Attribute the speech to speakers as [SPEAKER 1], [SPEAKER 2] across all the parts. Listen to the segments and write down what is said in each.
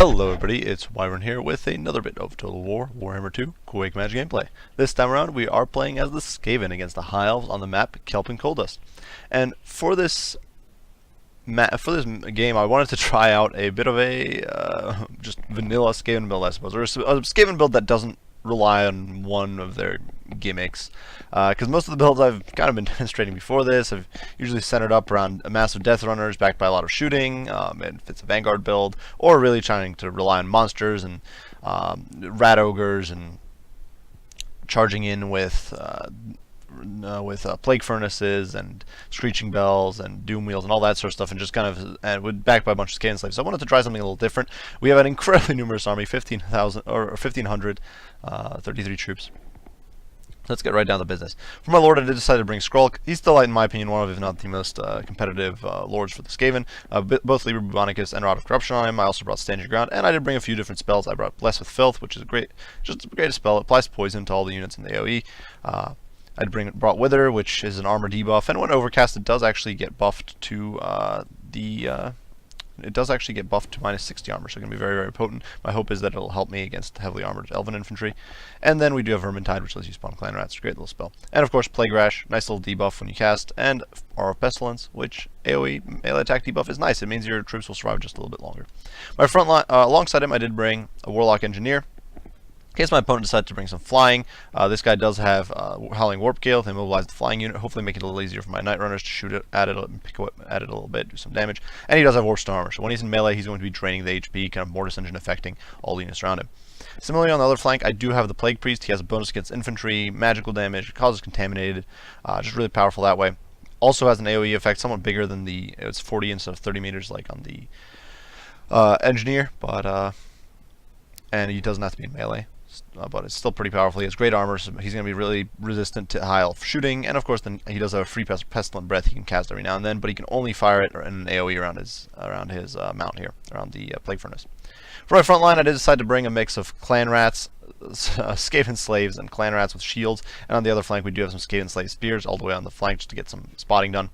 [SPEAKER 1] Hello everybody, it's Wyvern here with another bit of Total War, Warhammer 2, Quake Magic gameplay. This time around we are playing as the Skaven against the High Elves on the map Kelp and Coal Dust. And for this game I wanted to try out a bit of a just vanilla Skaven build, I suppose, or a Skaven build that doesn't rely on one of their gimmicks, because most of the builds I've kind of been demonstrating before this have usually centered up around massive death runners backed by a lot of shooting, and if it's a vanguard build, or really trying to rely on monsters and rat ogres and charging in with plague furnaces and screeching bells and doom wheels and all that sort of stuff, and just kind of backed by a bunch of Skaven slaves. So I wanted to try something a little different. We have an incredibly numerous army, 15,000 or 1,500, 33 troops. Let's get right down to business. For my lord, I did decide to bring Skrulk. He's still, in my opinion, one of, if not the most competitive lords for the Skaven. Both Liber Bubonicus and Rod of Corruption on him. I also brought Stand Your Ground, and I did bring a few different spells. I brought Bless with Filth, which is just a great spell. It applies poison to all the units in the AoE. I brought Wither, which is an armor debuff, and when overcast, it does actually get buffed to minus 60 armor, so it can be very, very potent. My hope is that it'll help me against heavily armored elven infantry. And then we do have Vermintide, which lets you spawn clan rats. Great little spell. And of course, Plague Rash, nice little debuff when you cast, and Aura of Pestilence, which AoE melee attack debuff is nice. It means your troops will survive just a little bit longer. My front line, alongside him, I did bring a Warlock Engineer. In case my opponent decided to bring some flying, this guy does have Howling Warp Gale to immobilize the flying unit, hopefully make it a little easier for my Night Runners to shoot it at it and pick at it a little bit, do some damage. And he does have Warp Stone Armor, so when he's in melee, he's going to be draining the HP, kind of Mortis Engine affecting all the units around him. Similarly, on the other flank, I do have the Plague Priest. He has a bonus against infantry, magical damage, causes contaminated, just really powerful that way. Also has an AoE effect, somewhat bigger than it's 40 instead of 30 meters like on the Engineer, but and he doesn't have to be in melee. But it's still pretty powerful. He has great armor, so he's going to be really resistant to high elf shooting, and of course then he does have a free pestilent breath he can cast every now and then, but he can only fire it in an AoE around his mount here, around the plague furnace. For my front line, I did decide to bring a mix of clan rats, Skaven slaves, and clan rats with shields, and on the other flank we do have some Skaven slave spears all the way on the flank just to get some spotting done.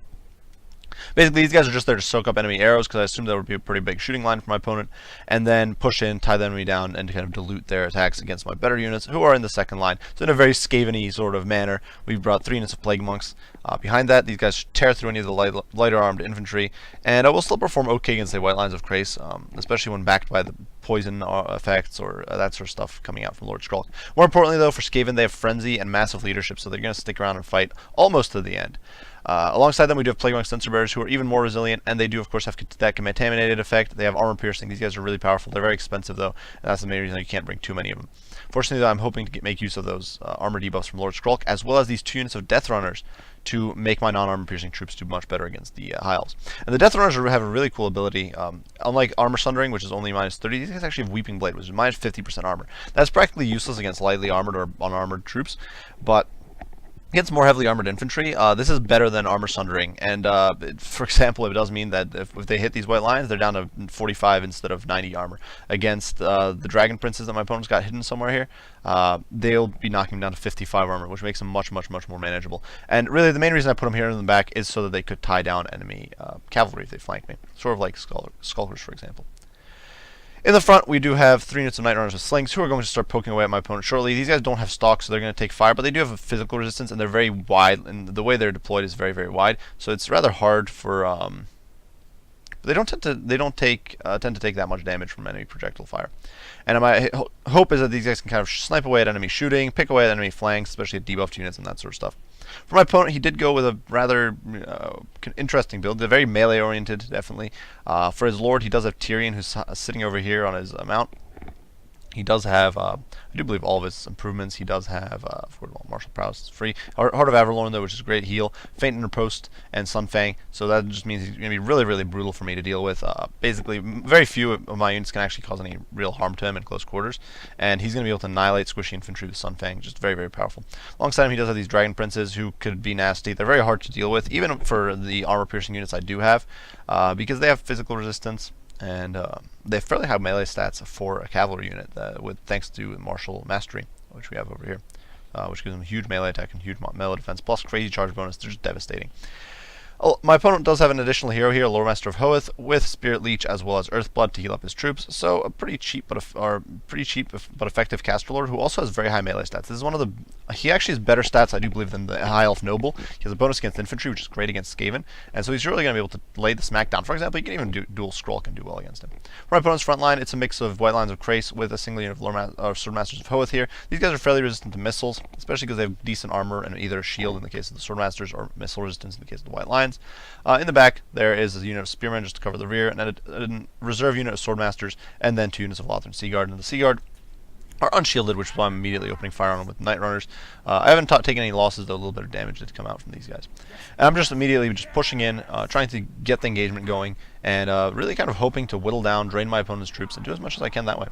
[SPEAKER 1] Basically, these guys are just there to soak up enemy arrows, because I assumed that would be a pretty big shooting line for my opponent, and then push in, tie the enemy down, and kind of dilute their attacks against my better units, who are in the second line. So in a very Skaven-y sort of manner, we've brought 3 units of Plague Monks. Behind that, these guys tear through any of the lighter armed infantry, and will still perform okay against the White Lines of Crace, especially when backed by the poison effects or that sort of stuff coming out from Lord Skrulk. More importantly, though, for Skaven, they have Frenzy and massive leadership, so they're going to stick around and fight almost to the end. Alongside them, we do have Plague Monk Censer Bearers, who are even more resilient, and they do, of course, have that contaminated effect. They have armor piercing. These guys are really powerful. They're very expensive, though, and that's the main reason you can't bring too many of them. Fortunately, though, I'm hoping to make use of those armor debuffs from Lord Skrulk, as well as these 2 units of Death Runners, to make my non-armor piercing troops do much better against the High Elves. And the Death Runners have a really cool ability. Unlike Armor Sundering, which is only minus 30, these guys actually have Weeping Blade, which is minus 50% armor. That's practically useless against lightly armored or unarmored troops, but against more heavily armored infantry, this is better than Armor Sundering, and for example, it does mean that if they hit these White Lions, they're down to 45 instead of 90 armor. Against the Dragon Princes that my opponent's got hidden somewhere here, they'll be knocking them down to 55 armor, which makes them much, much, much more manageable. And really, the main reason I put them here in the back is so that they could tie down enemy cavalry if they flank me, sort of like Skulkers, for example. In the front, we do have 3 units of Night Runners with slings, who are going to start poking away at my opponent shortly. These guys don't have stalks, so they're going to take fire, but they do have a physical resistance, and they're very wide, and the way they're deployed is very, very wide. So it's rather hard for. They don't tend to take that much damage from enemy projectile fire. And my hope is that these guys can kind of snipe away at enemy shooting, pick away at enemy flanks, especially at debuffed units and that sort of stuff. For my opponent, he did go with a rather interesting build. They're very melee-oriented, definitely. For his lord, he does have Tyrion, who's sitting over here on his mount. He does have, I do believe, all of his improvements. He does have Martial Prowess is free. Heart of Averlorn, though, which is great heal. Faint Interpost and Sunfang. So that just means he's going to be really, really brutal for me to deal with. Basically, very few of my units can actually cause any real harm to him in close quarters. And he's going to be able to annihilate squishy infantry with Sunfang. Just very, very powerful. Alongside him, he does have these Dragon Princes, who could be nasty. They're very hard to deal with, even for the armor-piercing units I do have, because they have physical resistance. And they have fairly high melee stats for a cavalry unit, thanks to Martial Mastery, which we have over here, which gives them huge melee attack and huge melee defense, plus crazy charge bonus. They're just devastating. Oh, my opponent does have an additional hero here, Lore Master of Hoeth, with Spirit Leech as well as Earthblood to heal up his troops. So a pretty cheap but effective caster lord who also has very high melee stats. This is one of the he actually has better stats, I do believe, than the High Elf Noble. He has a bonus against infantry, which is great against Skaven, and so he's really going to be able to lay the smack down. For example, you can even do dual scroll can do well against him. For my opponent's front line, it's a mix of White Lines of Krace with a single unit of Sword Masters of Hoeth here. These guys are fairly resistant to missiles, especially because they have decent armor and either a shield in the case of the Sword Masters or missile resistance in the case of the White Lines. In the back, there is a unit of Spearmen just to cover the rear, and then a reserve unit of Swordmasters, and then 2 units of Lothran Seaguard. And the Seaguard are unshielded, which is why I'm immediately opening fire on them with Night Runners. I haven't taken any losses, though a little bit of damage did come out from these guys. And I'm just immediately just pushing in, trying to get the engagement going, and really kind of hoping to whittle down, drain my opponent's troops, and do as much as I can that way.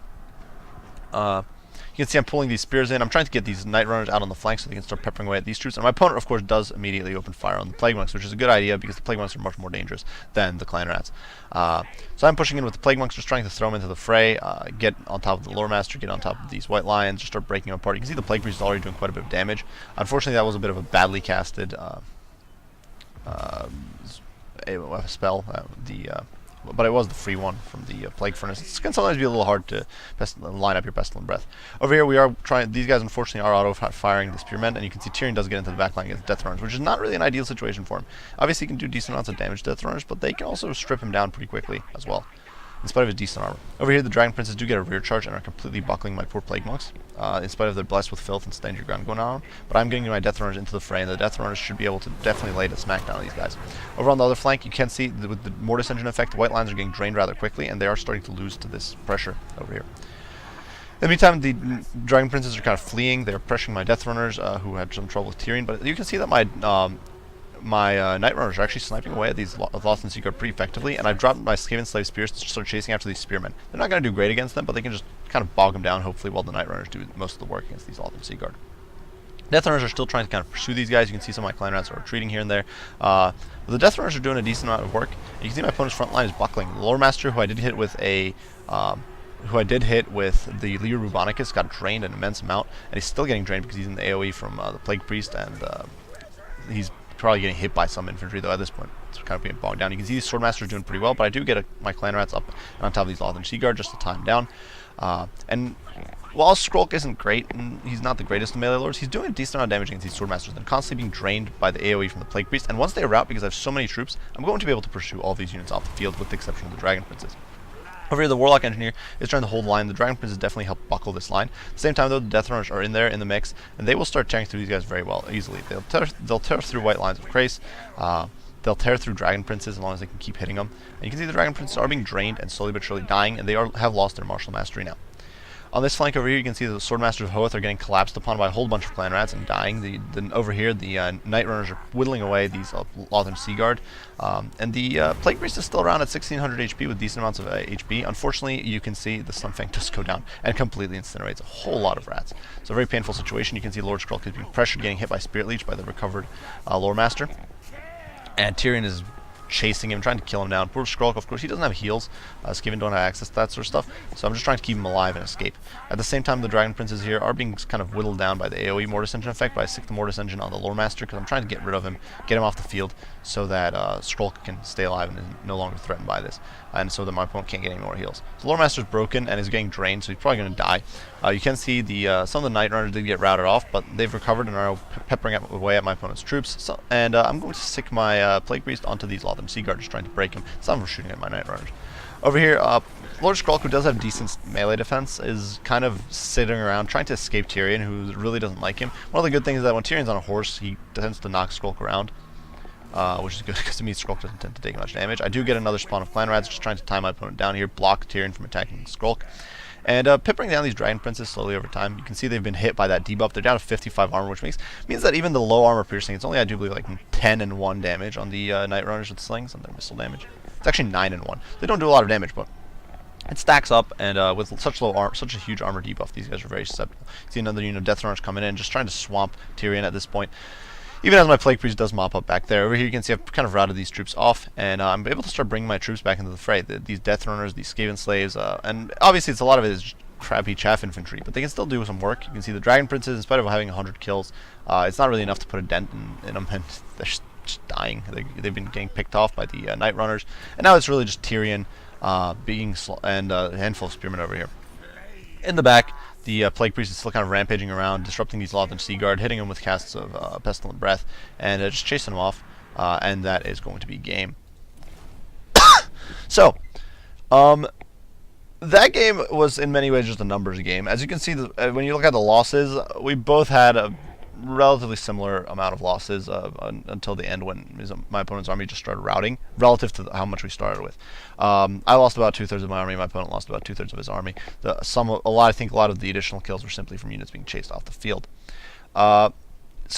[SPEAKER 1] You can see I'm pulling these spears in. I'm trying to get these Night Runners out on the flank so they can start peppering away at these troops. And my opponent, of course, does immediately open fire on the Plague Monks, which is a good idea because the Plague Monks are much more dangerous than the Clan Rats. So I'm pushing in with the Plague Monks, just trying to throw them into the fray, get on top of the Lore Master, get on top of these White Lions, just start breaking them apart. You can see the Plague Priest is already doing quite a bit of damage. Unfortunately, that was a bit of a badly casted spell. But it was the free one from the Plague Furnace. It can sometimes be a little hard to line up your Pestilent Breath. Over here we are trying, these guys unfortunately are auto-firing the Spearmen, and you can see Tyrion does get into the backline against Death Runners, which is not really an ideal situation for him. Obviously he can do decent amounts of damage to Death Runners, but they can also strip him down pretty quickly as well, in spite of his decent armor. Over here the Dragon Princes do get a rear charge and are completely buckling my poor Plague Monks, in spite of their Blessed with Filth and Stand Your Ground going on. But I'm getting my Death Runners into the fray, and the Death Runners should be able to definitely lay the smackdown on these guys. Over on the other flank, you can see with the Mortis Engine effect, the White Lines are getting drained rather quickly, and they are starting to lose to this pressure over here. In the meantime, the Dragon Princes are kind of fleeing. They're pressuring my Death Runners, who had some trouble with Tyrion, but you can see that my Night Runners are actually sniping away at these Lothran Seaguard pretty effectively, and I've dropped my Skaven Slave Spears to start chasing after these Spearmen. They're not going to do great against them, but they can just kind of bog them down, hopefully, while the Night Runners do most of the work against these Lothran Seaguard. Death Runners are still trying to kind of pursue these guys. You can see some of my Clan Rats are retreating here and there. But the Death Runners are doing a decent amount of work. And you can see my opponent's front line is buckling. The Lore Master, who I did hit with the Lear Rubonicus, got drained an immense amount, and he's still getting drained because he's in the AoE from the Plague Priest, and he's probably getting hit by some infantry, though at this point it's kind of being bogged down. You can see these Swordmasters doing pretty well, but I do get my Clan Rats up on top of these Lothran Seaguard just to tie him down. And while Skrulk isn't great, and he's not the greatest of melee lords, he's doing a decent amount of damage against these Swordmasters. They're constantly being drained by the AoE from the Plague Priest, and once they are out, because I have so many troops, I'm going to be able to pursue all these units off the field, with the exception of the Dragon Princes. Over here, the Warlock Engineer is trying to hold the line. The Dragon Princes definitely help buckle this line. At the same time, though, the Death Runners are in there in the mix, and they will start tearing through these guys very well, easily. They'll tear through White Lines of Krace. They'll tear through Dragon Princes as long as they can keep hitting them. And you can see the Dragon Princes are being drained and slowly but surely dying, and they have lost their martial mastery now. On this flank over here, you can see the Swordmasters of Hoeth are getting collapsed upon by a whole bunch of Clan Rats and dying. Over here, the Night Runners are whittling away these Lothran Seaguard. And the Plague Priest is still around at 1600 HP with decent amounts of HP. Unfortunately, you can see the Sunfang does go down and completely incinerates a whole lot of rats. So a very painful situation. You can see Lord Skrulk is being pressured, getting hit by Spirit Leech by the recovered Lore Master. And Tyrion is chasing him, trying to kill him down. Poor Skrulk, of course, he doesn't have heals. Skaven don't have access to that sort of stuff, so I'm just trying to keep him alive and escape. At the same time, the Dragon Princes here are being kind of whittled down by the AoE Mortis Engine effect, but I stick the Mortis Engine on the Lore Master because I'm trying to get rid of him, get him off the field, so that Skrulk can stay alive and is no longer threatened by this, and so that my opponent can't get any more heals. So Lore Master's broken and is getting drained, so he's probably going to die. You can see some of the Night Runners did get routed off, but they've recovered and are peppering away at my opponent's troops. So, and I'm going to stick my Plague Priest onto these Lothran Seaguard, just trying to break him. Some are shooting at my Night Runners. Over here, Lord Skrulk, who does have decent melee defense, is kind of sitting around trying to escape Tyrion, who really doesn't like him. One of the good things is that when Tyrion's on a horse, he tends to knock Skrulk around, which is good because to me Skrulk doesn't tend to take much damage. I do get another spawn of Clan Rats, just trying to tie my opponent down here, block Tyrion from attacking Skrulk. And peppering down these Dragon Princes slowly over time. You can see they've been hit by that debuff. They're down to 55 armor, which means that even the low armor piercing, it's only, I do believe, like 10 and 1 damage on the Night Runners with slings and their missile damage. It's actually 9 and 1. They don't do a lot of damage, but it stacks up, and with such a huge armor debuff, these guys are very susceptible. You see another unit of Death Runners coming in, just trying to swamp Tyrion at this point. Even as my Plague Priest does mop up back there. Over here you can see I've kind of routed these troops off, and I'm able to start bringing my troops back into the fray. These Death Runners, these Skaven Slaves, and obviously it's a lot of it is crappy chaff infantry, but they can still do some work. You can see the Dragon Princes, in spite of having 100 kills, it's not really enough to put a dent in them, and just dying. They've been getting picked off by the Night Runners, and now it's really just Tyrion and a handful of spearmen over here. In the back, the Plague Priest is still kind of rampaging around, disrupting these Lothern Seaguard, hitting them with casts of Pestilent Breath, and just chasing them off, and that is going to be game. So, that game was in many ways just a numbers game. As you can see, when you look at the losses, we both had a relatively similar amount of losses until the end, when my opponent's army just started routing relative to how much we started with. I lost about 2/3 of my army. My opponent lost about 2/3 of his army. I think a lot of the additional kills were simply from units being chased off the field. So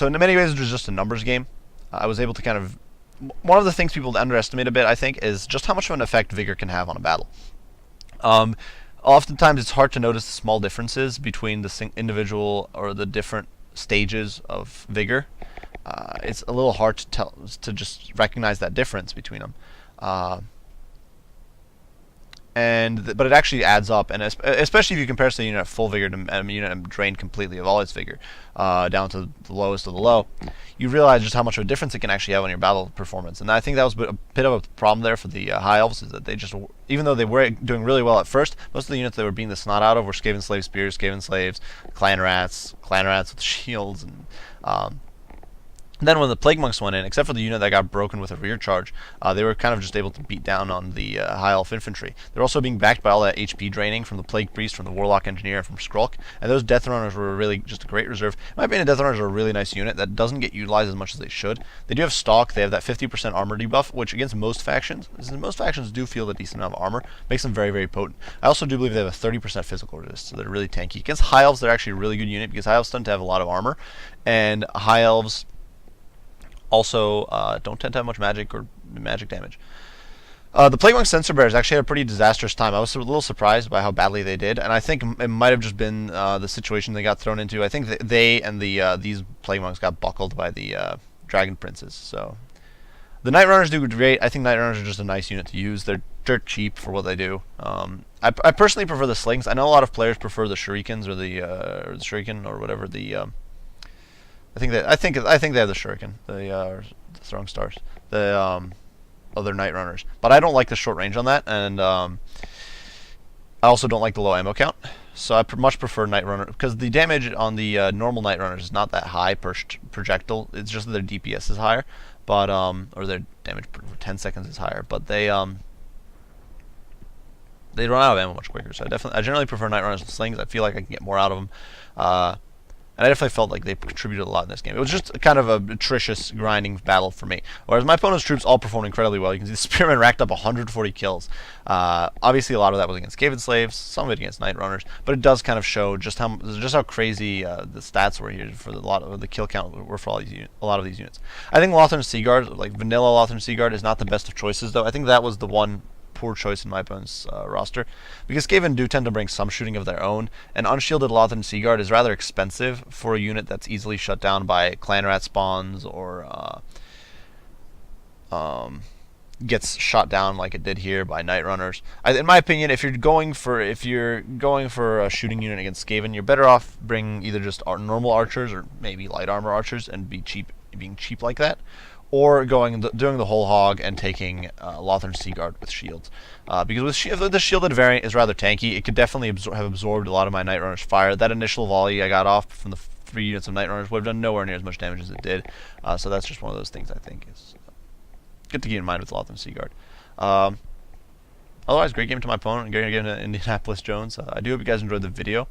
[SPEAKER 1] in many ways, it was just a numbers game. I was able to kind of... One of the things people underestimate a bit, I think, is just how much of an effect Vigor can have on a battle. Oftentimes, it's hard to notice the small differences between the individual or the different stages of Vigor. It's a little hard to just recognize that difference between them. But it actually adds up, and especially if you compare a unit at full Vigor to a unit drained completely of all its Vigor, down to the lowest of the low, you realize just how much of a difference it can actually have on your battle performance. And I think that was a bit of a problem there for the High Elves, is that they just, even though they were doing really well at first, most of the units they were beating the snot out of were Skaven Slave Spears, Skaven Slaves, Clan Rats with shields, and then when the Plague Monks went in, except for the unit that got broken with a rear charge, they were kind of just able to beat down on the High Elf infantry. They're also being backed by all that HP draining from the Plague Priest, from the Warlock Engineer, and from Skrulk, and those Death Runners were really just a great reserve. In my opinion, Death Runners are a really nice unit that doesn't get utilized as much as they should. They do have Stalk, they have that 50% armor debuff, which against most factions do feel a decent amount of armor, makes them very, very potent. I also do believe they have a 30% physical resist, so they're really tanky. Against High Elves, they're actually a really good unit, because High Elves tend to have a lot of armor, and High Elves also don't tend to have much magic or magic damage. The Plague Monk Censer Bears actually had a pretty disastrous time. I was a little surprised by how badly they did, and I think it might have just been the situation they got thrown into. I think they and these Plague Monks got buckled by the Dragon Princes. So the Night Runners do great. I think Night Runners are just a nice unit to use. They're dirt cheap for what they do. I personally prefer the Slings. I know a lot of players prefer the Shurikens or the Shuriken or whatever the... I think they have the Shuriken, the Throwing Stars, the other Night Runners. But I don't like the short range on that, and I also don't like the low ammo count. So I much prefer Night Runner, because the damage on the normal Night Runners is not that high per projectile. It's just that their DPS is higher, but or their damage per 10 seconds is higher. But they run out of ammo much quicker. So I generally prefer Night Runners and Slings. I feel like I can get more out of them. And I definitely felt like they contributed a lot in this game. It was just kind of a atrocious, grinding battle for me. Whereas my opponent's troops all performed incredibly well. You can see the Spearmen racked up 140 kills. Obviously, a lot of that was against Skaven Slaves, some of it against Night Runners, but it does kind of show just how crazy the stats were here for the kill count were for a lot of these units. I think Lothern Seaguard, like vanilla Lothern Seaguard, is not the best of choices, though. I think that was the one poor choice in my opponent's roster, because Skaven do tend to bring some shooting of their own, and Unshielded Lothern Seaguard is rather expensive for a unit that's easily shut down by Clan Rat spawns or gets shot down like it did here by Night Runners. In my opinion, if you're going for a shooting unit against Skaven, you're better off bringing either just normal archers or maybe light armor archers and being cheap like that, or doing the whole hog and taking Lothern Seaguard with shields. Because the shielded variant is rather tanky, it could definitely have absorbed a lot of my Night Runners' fire. That initial volley I got off from the 3 units of Night Runners would have done nowhere near as much damage as it did. So that's just one of those things I think is good to keep in mind with Lothern Seaguard. Otherwise, great game to my opponent, great game to Indianapolis Jones. I do hope you guys enjoyed the video.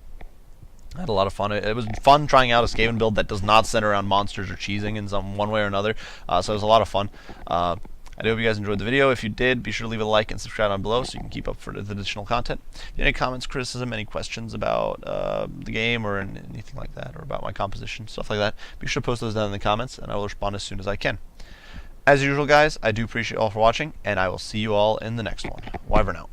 [SPEAKER 1] I had a lot of fun. It was fun trying out a Skaven build that does not center around monsters or cheesing in one way or another. So it was a lot of fun. I do hope you guys enjoyed the video. If you did, be sure to leave a like and subscribe down below so you can keep up for the additional content. If you have any comments, criticism, any questions about the game or anything like that, or about my composition, stuff like that, be sure to post those down in the comments, and I will respond as soon as I can. As usual, guys, I do appreciate you all for watching, and I will see you all in the next one. Wyvern out.